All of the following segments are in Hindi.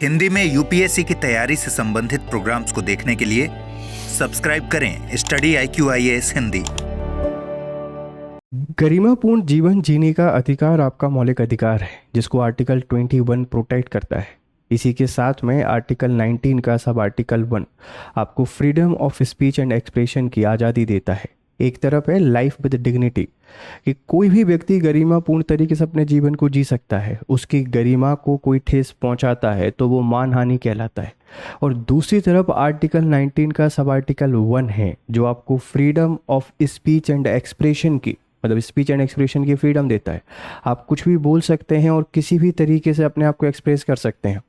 हिंदी में यूपीएससी की तैयारी से संबंधित प्रोग्राम्स को देखने के लिए सब्सक्राइब करें स्टडी IQIAS हिंदी। गरिमापूर्ण जीवन जीने का अधिकार आपका मौलिक अधिकार है, जिसको आर्टिकल 21 प्रोटेक्ट करता है। इसी के साथ में आर्टिकल 19 का सब आर्टिकल 1 आपको freedom of speech and expression की आज़ादी देता है। एक तरफ है लाइफ विद डिग्निटी, कि कोई भी व्यक्ति गरिमापूर्ण तरीके से अपने जीवन को जी सकता है। उसकी गरिमा को कोई ठेस पहुंचाता है तो वो मानहानि कहलाता है। और दूसरी तरफ आर्टिकल 19 का सब आर्टिकल 1 है, जो आपको freedom of speech and expression की, मतलब स्पीच एंड एक्सप्रेशन की फ्रीडम देता है। आप कुछ भी बोल सकते हैं और किसी भी तरीके से अपने आप को एक्सप्रेस कर सकते हैं।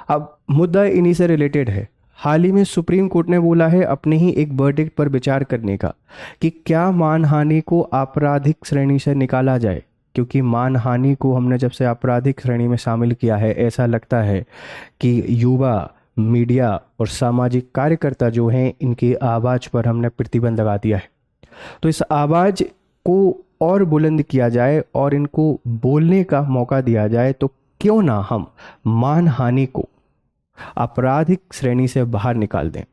अब मुद्दा इन्हीं से रिलेटेड है। हाल ही में सुप्रीम कोर्ट ने बोला है अपने ही एक वर्डिक्ट पर विचार करने का, कि क्या मानहानि को आपराधिक श्रेणी से निकाला जाए, क्योंकि मानहानि को हमने जब से आपराधिक श्रेणी में शामिल किया है, ऐसा लगता है कि युवा, मीडिया और सामाजिक कार्यकर्ता जो हैं, इनकी आवाज़ पर हमने प्रतिबंध लगा दिया है। तो इस आवाज़ को और बुलंद किया जाए और इनको बोलने का मौका दिया जाए, तो क्यों ना हम मानहानि को आपराधिक श्रेणी से बाहर निकाल दें।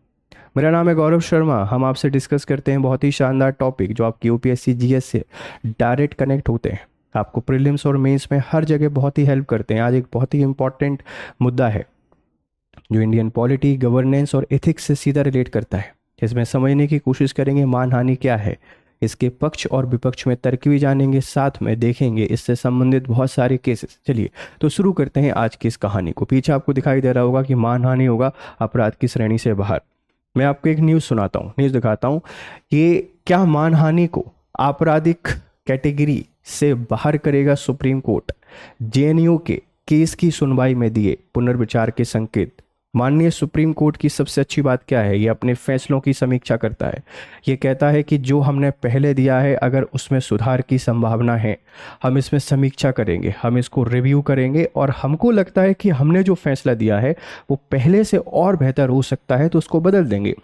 मेरा नाम है गौरव शर्मा। हम आपसे डिस्कस करते हैं बहुत ही शानदार टॉपिक जो आपकी यूपीएससी जीएस से डायरेक्ट कनेक्ट होते हैं, आपको प्रीलिम्स और मेंस में हर जगह बहुत ही हेल्प करते हैं। आज एक बहुत ही इंपॉर्टेंट मुद्दा है जो इंडियन पॉलिटी, गवर्नेंस और एथिक्स से सीधा रिलेट करता है। इसमें समझने की कोशिश करेंगे मानहानि क्या है, इसके पक्ष और विपक्ष में तर्क भी जानेंगे, साथ में देखेंगे इससे संबंधित बहुत सारे केसेस। चलिए तो शुरू करते हैं आज की इस कहानी को। पीछे आपको दिखाई दे रहा होगा कि मानहानि होगा अपराध की श्रेणी से बाहर। मैं आपको एक न्यूज़ सुनाता हूँ, न्यूज़ दिखाता हूँ कि क्या मानहानि को आपराधिक कैटेगरी से बाहर करेगा सुप्रीम कोर्ट। जेएनयू के केस की सुनवाई में दिए पुनर्विचार के संकेत। माननीय सुप्रीम कोर्ट की सबसे अच्छी बात क्या है, ये अपने फैसलों की समीक्षा करता है। ये कहता है कि जो हमने पहले दिया है, अगर उसमें सुधार की संभावना है, हम इसमें समीक्षा करेंगे, हम इसको रिव्यू करेंगे, और हमको लगता है कि हमने जो फैसला दिया है वो पहले से और बेहतर हो सकता है, तो उसको बदल देंगे।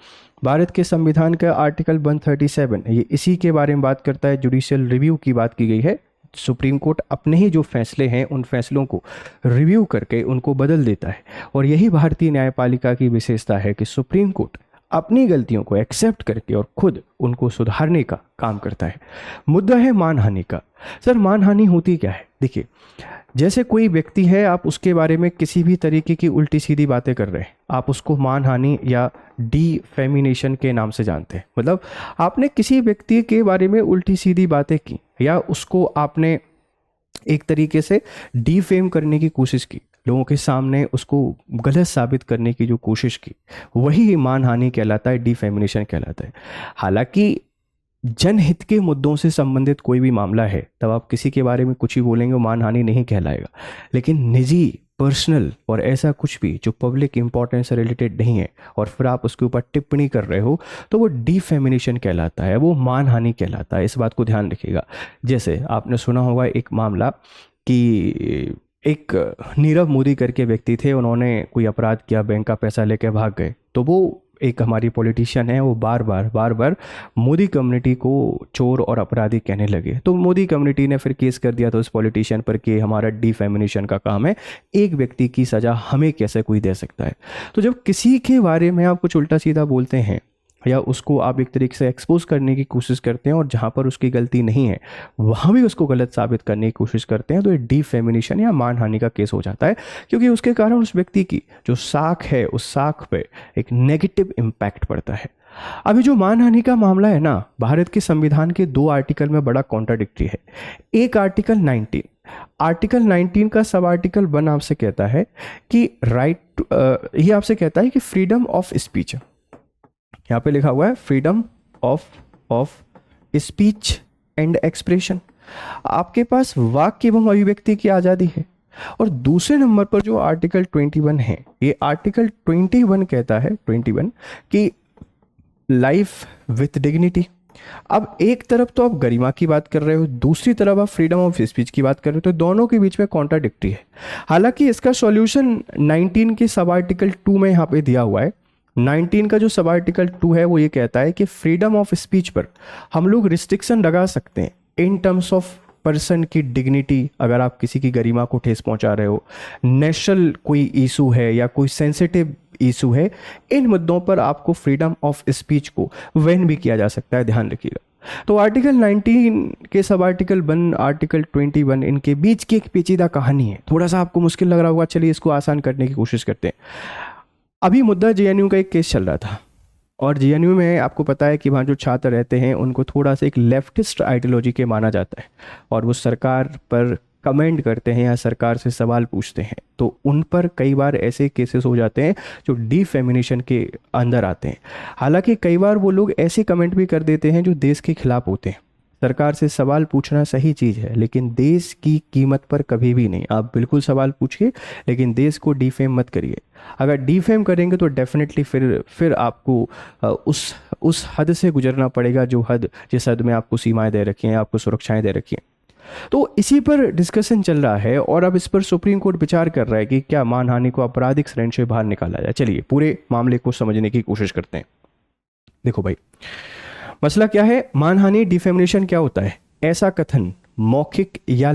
भारत के संविधान का आर्टिकल 137 ये इसी के बारे में बात करता है। जुडिशियल रिव्यू की बात की गई है। सुप्रीम कोर्ट अपने ही जो फैसले हैं उन फैसलों को रिव्यू करके उनको बदल देता है। और यही भारतीय न्यायपालिका की विशेषता है कि सुप्रीम कोर्ट अपनी गलतियों को एक्सेप्ट करके और खुद उनको सुधारने का काम करता है। मुद्दा है मानहानि का। सर मानहानि होती क्या है? देखिए, जैसे कोई व्यक्ति है, आप उसके बारे में किसी भी तरीके की उल्टी सीधी बातें कर रहे हैं, आप उसको मानहानि या डिफेमिनेशन के नाम से जानते हैं। मतलब आपने किसी व्यक्ति के बारे में उल्टी सीधी बातें की या उसको आपने एक तरीके से डिफेम करने की कोशिश की, लोगों के सामने उसको गलत साबित करने की जो कोशिश की, वही मानहानि कहलाता है, डिफेमिनेशन कहलाता है। हालांकि जनहित के मुद्दों से संबंधित कोई भी मामला है, तब आप किसी के बारे में कुछ ही बोलेंगे वो मानहानि नहीं कहलाएगा। लेकिन निजी, पर्सनल और ऐसा कुछ भी जो पब्लिक इंपॉर्टेंस से रिलेटेड नहीं है और फिर आप उसके ऊपर टिप्पणी कर रहे हो, तो वो डिफेमिनेशन कहलाता है, वो मानहानि कहलाता है। इस बात को ध्यान रखिएगा। जैसे आपने सुना होगा एक मामला कि एक नीरव मोदी करके व्यक्ति थे, उन्होंने कोई अपराध किया, बैंक का पैसा लेकर भाग गए। तो वो एक हमारी पॉलिटिशियन है, वो बार बार मोदी कम्युनिटी को चोर और अपराधी कहने लगे। तो मोदी कम्युनिटी ने फिर केस कर दिया था उस पॉलिटिशियन पर कि हमारा डिफेमिनेशन का काम है, एक व्यक्ति की सज़ा हमें कैसे कोई दे सकता है। तो जब किसी के बारे में आप कुछ उल्टा सीधा बोलते हैं या उसको आप एक तरीके से एक्सपोज करने की कोशिश करते हैं और जहाँ पर उसकी गलती नहीं है वहाँ भी उसको गलत साबित करने की कोशिश करते हैं, तो ये डिफेमिनेशन या मानहानि का केस हो जाता है। क्योंकि उसके कारण उस व्यक्ति की जो साख है, उस साख पे एक नेगेटिव इम्पैक्ट पड़ता है। अभी जो मानहानि का मामला है ना, भारत के संविधान के 2 आर्टिकल में बड़ा कॉन्ट्राडिक्टरी है। एक आर्टिकल 19 का सब आर्टिकल 1 आपसे कहता है कि ये आपसे कहता है कि फ्रीडम ऑफ स्पीच, यहाँ पे लिखा हुआ है freedom of speech and expression, आपके पास वाक्य एवं अभिव्यक्ति की आज़ादी है। और दूसरे नंबर पर जो आर्टिकल 21 है, ये आर्टिकल 21 कहता है 21 कि लाइफ विथ डिग्निटी। अब एक तरफ तो आप गरिमा की बात कर रहे हो, दूसरी तरफ आप फ्रीडम ऑफ स्पीच की बात कर रहे हो, तो दोनों के बीच में कॉन्ट्राडिक्टरी है। हालांकि इसका सॉल्यूशन 19 के सब आर्टिकल 2 में यहाँ पे दिया हुआ है। 19 का जो सब आर्टिकल 2 है वो ये कहता है कि फ्रीडम ऑफ स्पीच पर हम लोग रिस्ट्रिक्शन लगा सकते हैं इन टर्म्स ऑफ पर्सन की डिग्निटी, अगर आप किसी की गरिमा को ठेस पहुंचा रहे हो, नेशनल कोई इशू है या कोई सेंसिटिव इशू है, इन मुद्दों पर आपको फ्रीडम ऑफ स्पीच को वैन भी किया जा सकता है, ध्यान रखिएगा। तो आर्टिकल 19 के सब आर्टिकल 1, आर्टिकल 21, इनके बीच की एक पेचीदा कहानी है। थोड़ा सा आपको मुश्किल लग रहा होगा, चलिए इसको आसान करने की कोशिश करते हैं। अभी मुद्दा जेएनयू का एक केस चल रहा था, और जेएनयू में आपको पता है कि वहाँ जो छात्र रहते हैं उनको थोड़ा सा एक लेफ्टिस्ट आइडियोलॉजी के माना जाता है, और वो सरकार पर कमेंट करते हैं या सरकार से सवाल पूछते हैं, तो उन पर कई बार ऐसे केसेस हो जाते हैं जो डिफेमिनेशन के अंदर आते हैं। हालांकि कई बार वो लोग ऐसे कमेंट भी कर देते हैं जो देश के खिलाफ होते हैं। सरकार से सवाल पूछना सही चीज़ है, लेकिन देश की कीमत पर कभी भी नहीं। आप बिल्कुल सवाल पूछिए, लेकिन देश को डिफेम मत करिए। अगर डिफेम करेंगे तो डेफिनेटली फिर आपको उस हद से गुजरना पड़ेगा जिस हद में आपको सीमाएं दे रखी हैं, आपको सुरक्षाएं दे रखी हैं। तो इसी पर डिस्कशन चल रहा है, और अब इस पर सुप्रीम कोर्ट विचार कर रहा है कि क्या मानहानि को आपराधिक श्रेणी से बाहर निकाला जाए। चलिए पूरे मामले को समझने की कोशिश करते हैं। देखो भाई, मसला क्या है, मानहानि डिफेमेशन क्या होता है? ऐसा कथन मौखिक या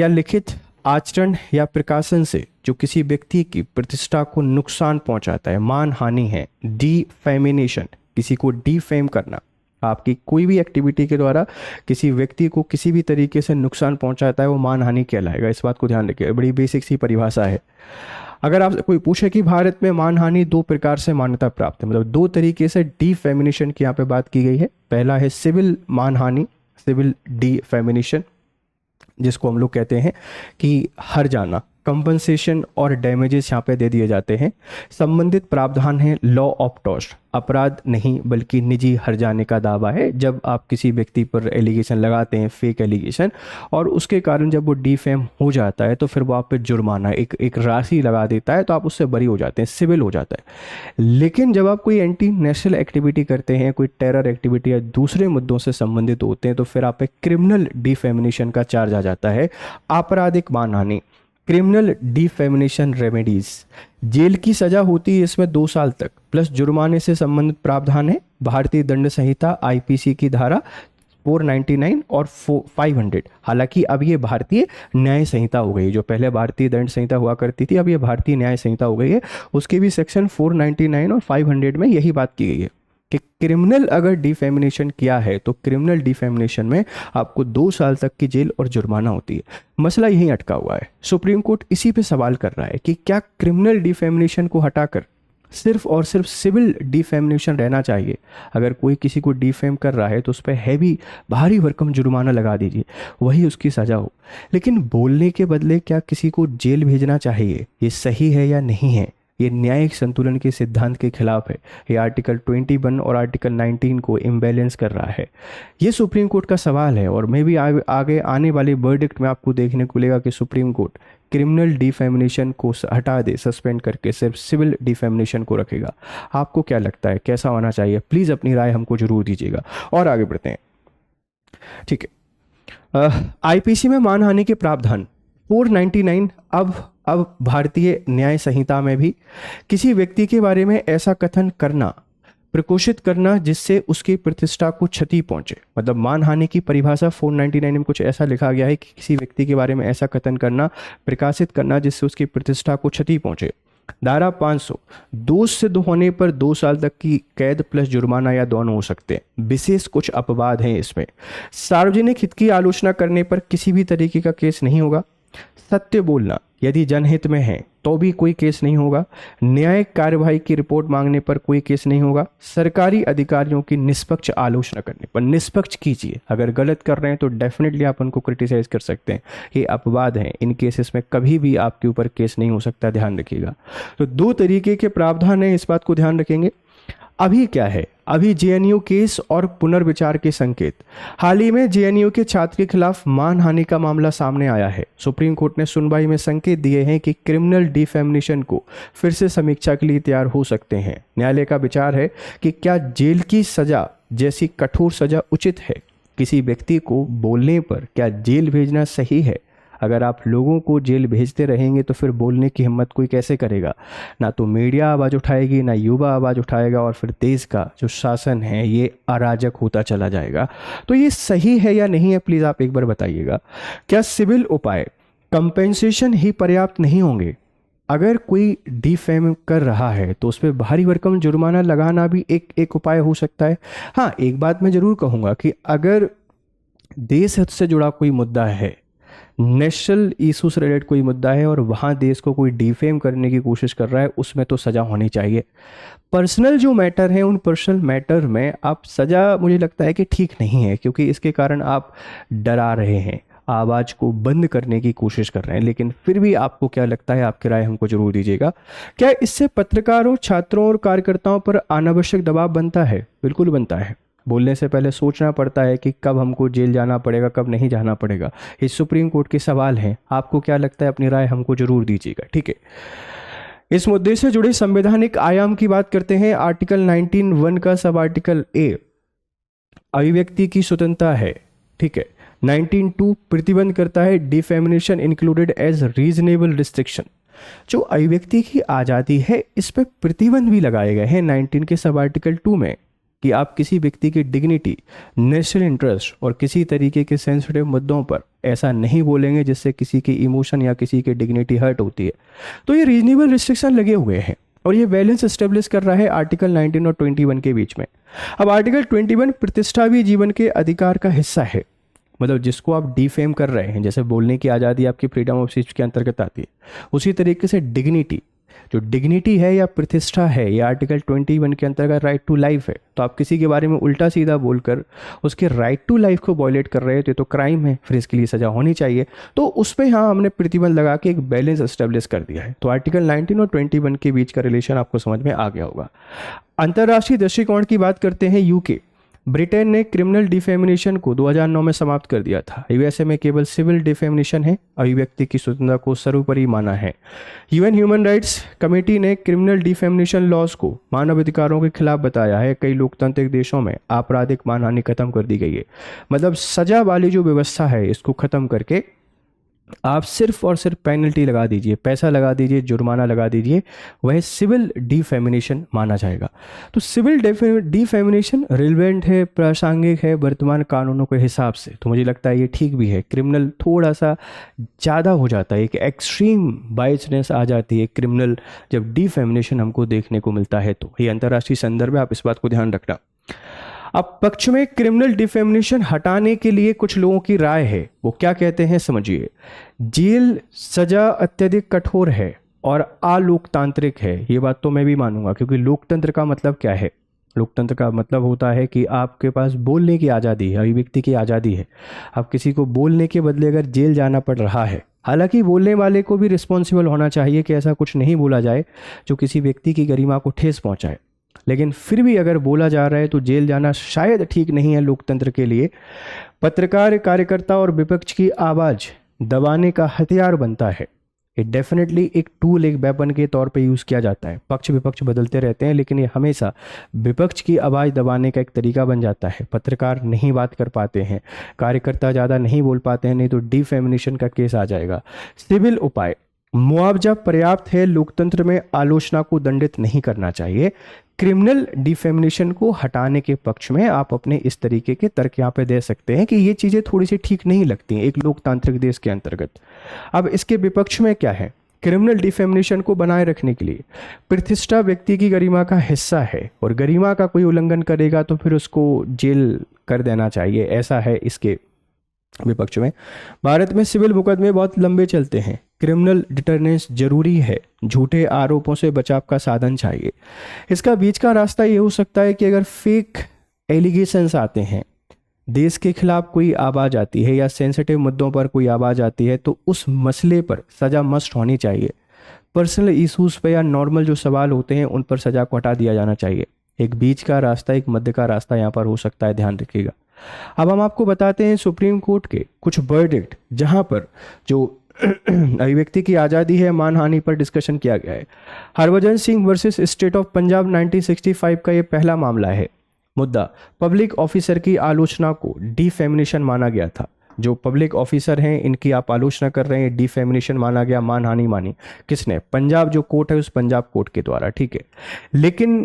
लिखित आचरण या प्रकाशन से जो किसी व्यक्ति की प्रतिष्ठा को नुकसान पहुंचाता है, मानहानि है। डिफेमिनेशन, किसी को डिफेम करना, आपकी कोई भी एक्टिविटी के द्वारा किसी व्यक्ति को किसी भी तरीके से नुकसान पहुंचाता है, वो मानहानि कहलाएगा। इस बात को ध्यान रखिए, बड़ी बेसिक सी परिभाषा है। अगर आपसे कोई पूछे कि भारत में मानहानि 2 प्रकार से मान्यता प्राप्त है, मतलब 2 तरीके से डिफेमिनेशन की यहाँ पे बात की गई है। पहला है सिविल मानहानि, सिविल डिफेमिनेशन, जिसको हम लोग कहते हैं कि हर जाना, कंपनसेशन और डैमेजेस यहाँ पे दे दिए जाते हैं। संबंधित प्रावधान है लॉ ऑफ टॉर्ट, अपराध नहीं बल्कि निजी हर्जाने का दावा है। जब आप किसी व्यक्ति पर एलिगेशन लगाते हैं, फेक एलिगेशन, और उसके कारण जब वो डिफेम हो जाता है तो फिर वो आप पे जुर्माना एक राशि लगा देता है, तो आप उससे बरी हो जाते हैं, सिविल हो जाता है। लेकिन जब आप कोई एंटी नेशनल एक्टिविटी करते हैं, कोई टेरर एक्टिविटी या दूसरे मुद्दों से संबंधित होते हैं, तो फिर आप पे क्रिमिनल डिफेमिनेशन का चार्ज आ जाता है, आपराधिक मानहानि। क्रिमिनल डिफेमिनेशन रेमेडीज, जेल की सजा होती है इसमें 2 साल तक, प्लस जुर्माने से संबंधित प्रावधान है भारतीय दंड संहिता आईपीसी की धारा 499 और 500। हालांकि अब ये भारतीय न्याय संहिता हो गई, जो पहले भारतीय दंड संहिता हुआ करती थी, अब ये भारतीय न्याय संहिता हो गई है। उसके भी सेक्शन 499 और 500 में यही बात की गई है कि क्रिमिनल अगर डिफेमिनेशन किया है तो क्रिमिनल डिफेमिनेशन में आपको 2 साल तक की जेल और जुर्माना होती है। मसला यहीं अटका हुआ है। सुप्रीम कोर्ट इसी पे सवाल कर रहा है कि क्या क्रिमिनल डिफेमिनेशन को हटाकर सिर्फ और सिर्फ सिविल डिफेमिनेशन रहना चाहिए। अगर कोई किसी को डिफेम कर रहा है तो उस पर हैवी भारी भरकम जुर्माना लगा दीजिए, वही उसकी सजा हो। लेकिन बोलने के बदले क्या किसी को जेल भेजना चाहिए, ये सही है या नहीं है? ये न्यायिक संतुलन के सिद्धांत के खिलाफ है। ये आर्टिकल 21 और आर्टिकल 19 को इम्बैलेंस कर रहा है। ये सुप्रीम कोर्ट का सवाल है, और मैं भी आगे आने वाले वर्डिक्ट में आपको देखने को मिलेगा कि सुप्रीम कोर्ट क्रिमिनल डिफेमिनेशन को हटा दे, सस्पेंड करके सिर्फ सिविल डिफेमिनेशन को रखेगा। आपको क्या लगता है, कैसा होना चाहिए? प्लीज़ अपनी राय हमको जरूर दीजिएगा। और आगे बढ़ते हैं, ठीक है। आईपीसी में मानहानि के प्रावधान 499 अब भारतीय न्याय संहिता में भी किसी व्यक्ति के बारे में ऐसा कथन करना, प्रकोशित करना जिससे उसकी प्रतिष्ठा को क्षति पहुंचे। मतलब मानहानि की परिभाषा 499 में कुछ ऐसा लिखा गया है कि किसी व्यक्ति के बारे में ऐसा कथन करना, प्रकाशित करना जिससे उसकी प्रतिष्ठा को क्षति पहुंचे। धारा 500, दोष सिद्ध होने पर 2 साल तक की कैद प्लस जुर्माना या दोनों हो सकते हैं। विशेष कुछ अपवाद हैं इसमें। सार्वजनिक हित की आलोचना करने पर किसी भी तरीके का केस नहीं होगा। सत्य बोलना यदि जनहित में है तो भी कोई केस नहीं होगा। न्यायिक कार्यवाही की रिपोर्ट मांगने पर कोई केस नहीं होगा। सरकारी अधिकारियों की निष्पक्ष आलोचना करने पर, निष्पक्ष कीजिए, अगर गलत कर रहे हैं तो डेफिनेटली आप उनको क्रिटिसाइज कर सकते हैं। ये अपवाद हैं, इन केसेस में कभी भी आपके ऊपर केस नहीं हो सकता, ध्यान रखिएगा। तो 2 तरीके के प्रावधान हैं, इस बात को ध्यान रखेंगे। अभी क्या है, अभी जेएनयू केस और पुनर्विचार के संकेत। हाल ही में जेएनयू के छात्र के खिलाफ मानहानि का मामला सामने आया है। सुप्रीम कोर्ट ने सुनवाई में संकेत दिए हैं कि क्रिमिनल डिफेमिनेशन को फिर से समीक्षा के लिए तैयार हो सकते हैं। न्यायालय का विचार है कि क्या जेल की सजा जैसी कठोर सजा उचित है। किसी व्यक्ति को बोलने पर क्या जेल भेजना सही है? अगर आप लोगों को जेल भेजते रहेंगे तो फिर बोलने की हिम्मत कोई कैसे करेगा? ना तो मीडिया आवाज़ उठाएगी, ना युवा आवाज़ उठाएगा, और फिर देश का जो शासन है ये अराजक होता चला जाएगा। तो ये सही है या नहीं है, प्लीज़ आप एक बार बताइएगा। क्या सिविल उपाय, कंपेंसेशन ही पर्याप्त नहीं होंगे? अगर कोई डिफेम कर रहा है तो उस पर भारी भरकम जुर्माना लगाना भी एक उपाय हो सकता है। हाँ, एक बात मैं ज़रूर कहूँगा कि अगर देश हित से जुड़ा कोई मुद्दा है, नेशनल इशू से रिलेटेड कोई मुद्दा है और वहाँ देश को कोई डिफेम करने की कोशिश कर रहा है, उसमें तो सज़ा होनी चाहिए। पर्सनल जो मैटर है, उन पर्सनल मैटर में आप सज़ा, मुझे लगता है कि ठीक नहीं है, क्योंकि इसके कारण आप डरा रहे हैं, आवाज़ को बंद करने की कोशिश कर रहे हैं। लेकिन फिर भी आपको क्या लगता है, आपकी राय हमको जरूर दीजिएगा। क्या इससे पत्रकारों, छात्रों और कार्यकर्ताओं पर अनावश्यक दबाव बनता है? बिल्कुल बनता है। बोलने से पहले सोचना पड़ता है कि कब हमको जेल जाना पड़ेगा, कब नहीं जाना पड़ेगा। ये सुप्रीम कोर्ट के सवाल हैं। आपको क्या लगता है, अपनी राय हमको जरूर दीजिएगा, ठीक है। इस मुद्दे से जुड़े संवैधानिक आयाम की बात करते हैं। आर्टिकल 19(1) का सब आर्टिकल ए अभिव्यक्ति की स्वतंत्रता है, ठीक है। 19(2) प्रतिबंध करता है डिफेमिनेशन इंक्लूडेड एज रीजनेबल रिस्ट्रिक्शन। जो अभिव्यक्ति की आज़ादी है, इस पर प्रतिबंध भी लगाए गए हैं 19 के सब आर्टिकल 2 में, कि आप किसी व्यक्ति की डिग्निटी, नेशनल इंटरेस्ट और किसी तरीके के सेंसिटिव मुद्दों पर ऐसा नहीं बोलेंगे जिससे किसी की इमोशन या किसी की डिग्निटी हर्ट होती है। तो ये रीजनेबल रिस्ट्रिक्शन लगे हुए हैं और ये बैलेंस एस्टेब्लिश कर रहा है आर्टिकल 19 और 21 के बीच में। अब आर्टिकल 21 प्रतिष्ठा भी जीवन के अधिकार का हिस्सा है। मतलब जिसको आप डिफेम कर रहे हैं, जैसे बोलने की आज़ादी आपकी फ्रीडम ऑफ स्पीच के अंतर्गत आती है, उसी तरीके से डिग्निटी, जो डिग्निटी है या प्रतिष्ठा है, ये आर्टिकल 21 के अंतर्गत राइट टू लाइफ है। तो आप किसी के बारे में उल्टा सीधा बोलकर उसके राइट टू लाइफ को वायलेट कर रहे हो, तो क्राइम है, फिर इसके लिए सजा होनी चाहिए। तो उस पर हाँ, हमने प्रतिबंध लगा के एक बैलेंस एस्टेब्लिश कर दिया है। तो आर्टिकल 19 और 21 के बीच का रिलेशन आपको समझ में आ गया होगा। अंतर्राष्ट्रीय दृष्टिकोण की बात करते हैं। यूके, ब्रिटेन ने क्रिमिनल डिफेमिनेशन को 2009 में समाप्त कर दिया था। यूएसए में केवल सिविल डिफेमिनेशन है, अभिव्यक्ति की स्वतंत्रता को सर्वोपरि माना है। यूएन ह्यूमन राइट्स कमेटी ने क्रिमिनल डिफेमिनेशन लॉज को मानवाधिकारों के खिलाफ बताया है। कई लोकतांत्रिक देशों में आपराधिक मानहानि खत्म कर दी गई है। मतलब सजा वाली जो व्यवस्था है, इसको खत्म करके आप सिर्फ और सिर्फ पेनल्टी लगा दीजिए, पैसा लगा दीजिए, जुर्माना लगा दीजिए, वह सिविल डिफेमिनेशन माना जाएगा। तो सिविल डिफेमिनेशन रिलेवेंट है, प्रासंगिक है वर्तमान कानूनों के हिसाब से। तो मुझे लगता है ये ठीक भी है। क्रिमिनल थोड़ा सा ज़्यादा हो जाता है, एक एक्सट्रीम बायसनेस आ जाती है क्रिमिनल जब डिफेमिनेशन हमको देखने को मिलता है। तो ये अंतर्राष्ट्रीय संदर्भ में आप इस बात को ध्यान रखना। अब पक्ष में क्रिमिनल डिफेमिनेशन हटाने के लिए कुछ लोगों की राय है, वो क्या कहते हैं समझिए। जेल सजा अत्यधिक कठोर है और अलोकतांत्रिक है। ये बात तो मैं भी मानूंगा, क्योंकि लोकतंत्र का मतलब क्या है? लोकतंत्र का मतलब होता है कि आपके पास बोलने की आज़ादी है, अभिव्यक्ति की आज़ादी है। अब किसी को बोलने के बदले अगर जेल जाना पड़ रहा है, हालांकि बोलने वाले को भी रिस्पॉन्सिबल होना चाहिए कि ऐसा कुछ नहीं बोला जाए जो किसी व्यक्ति की गरिमा को ठेस पहुंचाए, लेकिन फिर भी अगर बोला जा रहा है तो जेल जाना शायद ठीक नहीं है लोकतंत्र के लिए। पत्रकार, कार्यकर्ता और विपक्ष की आवाज़ दबाने का हथियार बनता है। ये डेफिनेटली एक टूल, एक वेपन के तौर पे यूज़ किया जाता है। पक्ष विपक्ष बदलते रहते हैं, लेकिन ये हमेशा विपक्ष की आवाज़ दबाने का एक तरीका बन जाता है। पत्रकार नहीं बात कर पाते हैं, कार्यकर्ता ज़्यादा नहीं बोल पाते हैं, नहीं तो डिफेमिनेशन का केस आ जाएगा। सिविल उपाय, मुआवजा पर्याप्त है। लोकतंत्र में आलोचना को दंडित नहीं करना चाहिए। क्रिमिनल डिफेमिनेशन को हटाने के पक्ष में आप अपने इस तरीके के तर्क यहाँ पे दे सकते हैं कि ये चीज़ें थोड़ी सी ठीक नहीं लगती हैं एक लोकतांत्रिक देश के अंतर्गत। अब इसके विपक्ष में क्या है? क्रिमिनल डिफेमिनेशन को बनाए रखने के लिए प्रतिष्ठा व्यक्ति की गरिमा का हिस्सा है और गरिमा का कोई उल्लंघन करेगा तो फिर उसको जेल कर देना चाहिए, ऐसा है इसके विपक्ष में। भारत में सिविल मुकदमे बहुत लंबे चलते हैं, क्रिमिनल डिटर्नेंस जरूरी है, झूठे आरोपों से बचाव का साधन चाहिए। इसका बीच का रास्ता ये हो सकता है कि अगर फेक एलिगेशंस आते हैं, देश के खिलाफ कोई आवाज़ आती है या सेंसिटिव मुद्दों पर कोई आवाज़ आती है, तो उस मसले पर सज़ा मस्ट होनी चाहिए। पर्सनल इशूज़ पे या नॉर्मल जो सवाल होते हैं उन पर सज़ा को हटा दिया जाना चाहिए। एक बीच का रास्ता, एक मध्य का रास्ता यहाँ पर हो सकता है, ध्यान रखिएगा। अब हम आपको बताते हैं सुप्रीम कोर्ट के कुछ वर्डिक्ट जहाँ पर जो अभिव्यक्ति की आज़ादी है, मानहानि पर डिस्कशन किया गया है। Harbhajan Singh versus state of Punjab 1965 का ये पहला मामला है। मुद्दा, पब्लिक ऑफिसर की आलोचना को डिफेमिनेशन माना गया था। जो पब्लिक ऑफिसर हैं इनकी आप आलोचना कर रहे हैं, डिफेमिनेशन माना गया, मानहानि मानी, किसने? पंजाब जो कोर्ट है उस पंजाब कोर्ट के द्वारा, ठीक है। लेकिन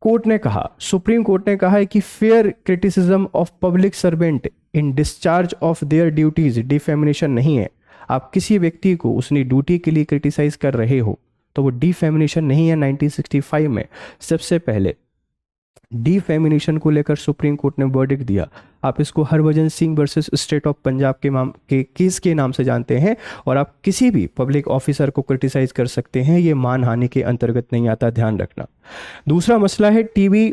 कोर्ट ने कहा, सुप्रीम कोर्ट ने कहा है कि fair criticism of public servant in discharge of their duties defamation नहीं है। आप किसी व्यक्ति को उसने ड्यूटी के लिए क्रिटिसाइज कर रहे हो तो वो डिफेमिनेशन नहीं है। 1965 में सबसे पहले डिफेमिनेशन को लेकर सुप्रीम कोर्ट ने वर्डिक्ट दिया। आप इसको Harbhajan Singh versus state of Punjab के केस के नाम से जानते हैं, और आप किसी भी पब्लिक ऑफिसर को क्रिटिसाइज कर सकते हैं, ये मानहानि के अंतर्गत नहीं आता, ध्यान रखना। दूसरा मसला है TV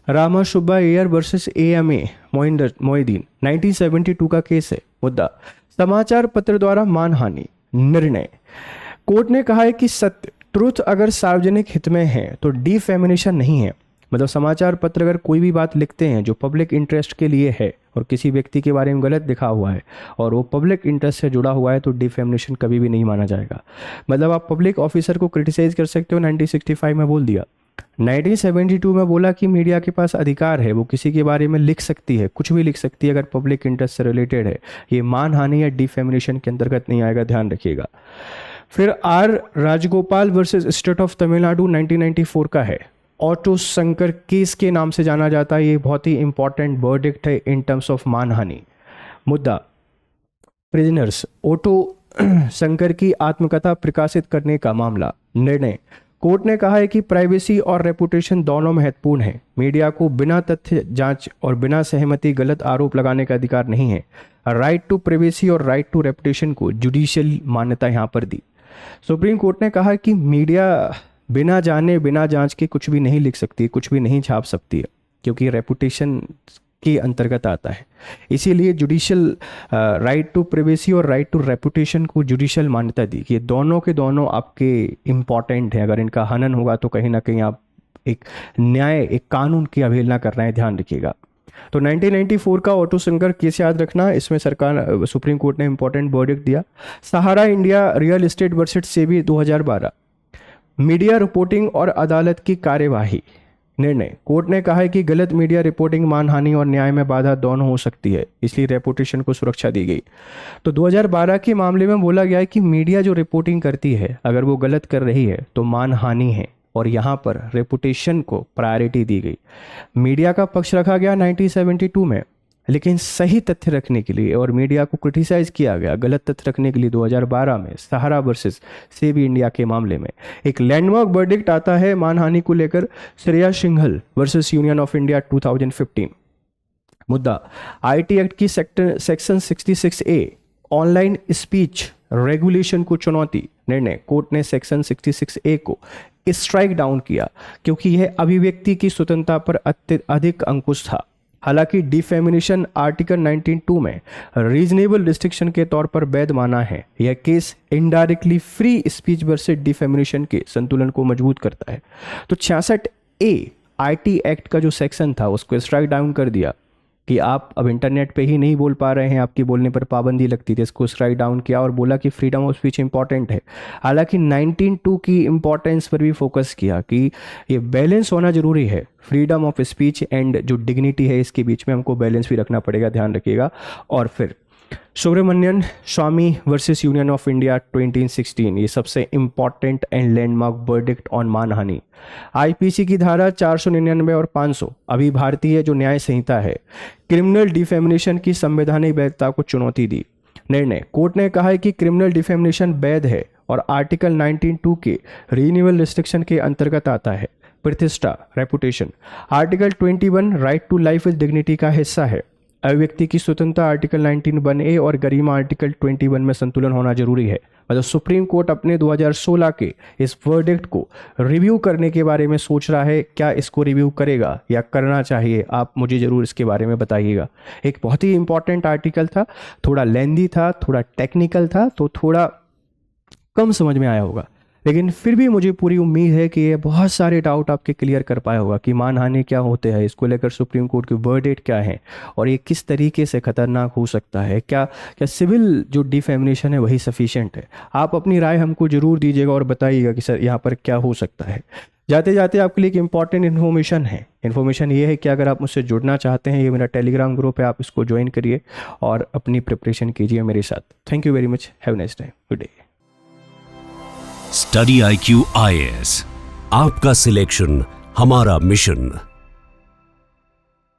Rama Subba Iyer versus AMA Moinuddin, 1972 का केस है। मुद्दा समाचार पत्र द्वारा मानहानि। निर्णय, कोर्ट ने कहा है कि सत्य, ट्रुथ अगर सार्वजनिक हित में है तो डिफेमिनेशन नहीं है। मतलब समाचार पत्र अगर कोई भी बात लिखते हैं जो पब्लिक इंटरेस्ट के लिए है और किसी व्यक्ति के बारे में गलत लिखा हुआ है और वो पब्लिक इंटरेस्ट से जुड़ा हुआ है तो डिफेमिनेशन कभी भी नहीं माना जाएगा। मतलब आप पब्लिक ऑफिसर को क्रिटिसाइज कर सकते हो, 1965 में बोल दिया। 1972 में बोला कि मीडिया के पास अधिकार है, वो किसी के बारे में लिख सकती है, कुछ भी लिख सकती है अगर पब्लिक इंटरेस्ट से रिलेटेड है। ये मानहानि या डिफेमिनेशन के अंतर्गत नहीं आएगा, ध्यान रखिएगा। फिर R Rajagopal versus state of Tamil Nadu 1994 का है। ऑटो शंकर केस के नाम से जाना जाता है। ये बहुत ही इंपॉर्टेंट वर्डिक्ट है इन टर्म्स ऑफ मानहानि। मुद्दा प्रिजनर्स, ऑटो शंकर की आत्मकथा प्रकाशित करने का मामला। निर्णय, कोर्ट ने कहा है कि प्राइवेसी और रेपुटेशन दोनों महत्वपूर्ण है। मीडिया को बिना तथ्य जांच और बिना सहमति गलत आरोप लगाने का अधिकार नहीं है। राइट टू प्राइवेसी और राइट टू रेपुटेशन को जुडिशियल मान्यता यहाँ पर दी। सुप्रीम कोर्ट ने कहा कि मीडिया बिना जाने बिना जांच के कुछ भी नहीं लिख सकती, कुछ भी नहीं छाप सकती है, क्योंकि रेपुटेशन के अंतर्गत आता है। इसीलिए जुडिशियल राइट टू प्राइवेसी और राइट टू रेपुटेशन को जुडिशियल मान्यता दी कि ये दोनों के दोनों आपके इम्पॉर्टेंट हैं। अगर इनका हनन होगा तो कहीं ना कहीं आप एक न्याय, एक कानून की अवहेलना कर रहे हैं, ध्यान रखिएगा। तो 1994 का ऑटो शंकर केस याद रखना। इसमें सरकार सुप्रीम कोर्ट ने इंपॉर्टेंट वर्डिक्ट दिया। Sahara India real estate versus SEBI 2012, media reporting और अदालत की कार्यवाही। निर्णय, कोर्ट ने कहा है कि गलत मीडिया रिपोर्टिंग मानहानि और न्याय में बाधा दोनों हो सकती है, इसलिए रेपुटेशन को सुरक्षा दी गई। तो 2012 के मामले में बोला गया है कि मीडिया जो रिपोर्टिंग करती है अगर वो गलत कर रही है तो मानहानि है, और यहाँ पर रेपुटेशन को प्रायोरिटी दी गई। मीडिया का पक्ष रखा गया 1972 में, लेकिन सही तथ्य रखने के लिए, और मीडिया को क्रिटिसाइज किया गया गलत तथ्य रखने के लिए 2012 में सहारा वर्सेस सेबी इंडिया के मामले में। एक लैंडमार्क वर्डिक्ट आता है मानहानि को लेकर, Shreya Singhal versus union of India 2015। मुद्दा IT एक्ट की section 66A online speech regulation को चुनौती। निर्णय, कोर्ट ने सेक्शन 66A को स्ट्राइक डाउन किया क्योंकि यह अभिव्यक्ति की स्वतंत्रता पर अधिक अंकुश था। हालांकि डिफेमिनेशन आर्टिकल 19(2) में रीजनेबल रिस्ट्रिक्शन के तौर पर वैध माना है। यह case indirectly free speech versus defamation के संतुलन को मजबूत करता है। तो 66A IT एक्ट का जो सेक्शन था उसको स्ट्राइक डाउन कर दिया कि आप अब इंटरनेट पे ही नहीं बोल पा रहे हैं, आपकी बोलने पर पाबंदी लगती थी। इसको स्ट्राइक डाउन किया और बोला कि फ्रीडम ऑफ स्पीच इंपॉर्टेंट है। हालांकि 19(2) की इंपॉर्टेंस पर भी फोकस किया कि ये बैलेंस होना जरूरी है, फ्रीडम ऑफ स्पीच एंड जो डिग्निटी है इसके बीच में हमको बैलेंस भी रखना पड़ेगा, ध्यान रखिएगा। और फिर सुब्रमण्यन स्वामी वर्सेस यूनियन ऑफ इंडिया 2016, ये सबसे important and landmark verdict on मानहानि। IPC की धारा 499 और 500 अभी भारतीय जो न्याय संहिता है, क्रिमिनल डिफेमिनेशन की संवैधानिक वैधता को चुनौती दी। निर्णय, कोर्ट ने कहा है कि क्रिमिनल डिफेमिनेशन वैध है और आर्टिकल 19(2) के रीन्यूअल रिस्ट्रिक्शन के अंतर्गत आता है। प्रतिष्ठा reputation, article 21 right to life with dignity का हिस्सा है। अभिव्यक्ति की स्वतंत्रता आर्टिकल 19(1)(a) और गरिमा आर्टिकल 21 में संतुलन होना जरूरी है। मतलब सुप्रीम कोर्ट अपने 2016 के इस वर्डिक्ट को रिव्यू करने के बारे में सोच रहा है। क्या इसको रिव्यू करेगा या करना चाहिए, आप मुझे ज़रूर इसके बारे में बताइएगा। एक बहुत ही इंपॉर्टेंट आर्टिकल था, थोड़ा लेंदी था, थोड़ा टेक्निकल था, तो थोड़ा कम समझ में आया होगा, लेकिन फिर भी मुझे पूरी उम्मीद है कि ये बहुत सारे डाउट आपके क्लियर कर पाया होगा कि मानहानि क्या होते हैं, इसको लेकर सुप्रीम कोर्ट के वर्डिक्ट क्या है और ये किस तरीके से खतरनाक हो सकता है। क्या सिविल जो डिफेमिनेशन है वही सफिशिएंट है। आप अपनी राय हमको जरूर दीजिएगा और बताइएगा कि सर यहाँ पर क्या हो सकता है। जाते जाते आपके लिए एक इंपॉर्टेंट इन्फॉर्मेशन है। इन्फॉर्मेशन ये है कि अगर आप मुझसे जुड़ना चाहते हैं, ये मेरा टेलीग्राम ग्रुप है, आप इसको ज्वाइन करिए और अपनी प्रिपरेशन कीजिए मेरे साथ। Thank you very much. Have nice time. Good day. Study IQ IAS, आपका सिलेक्शन हमारा मिशन।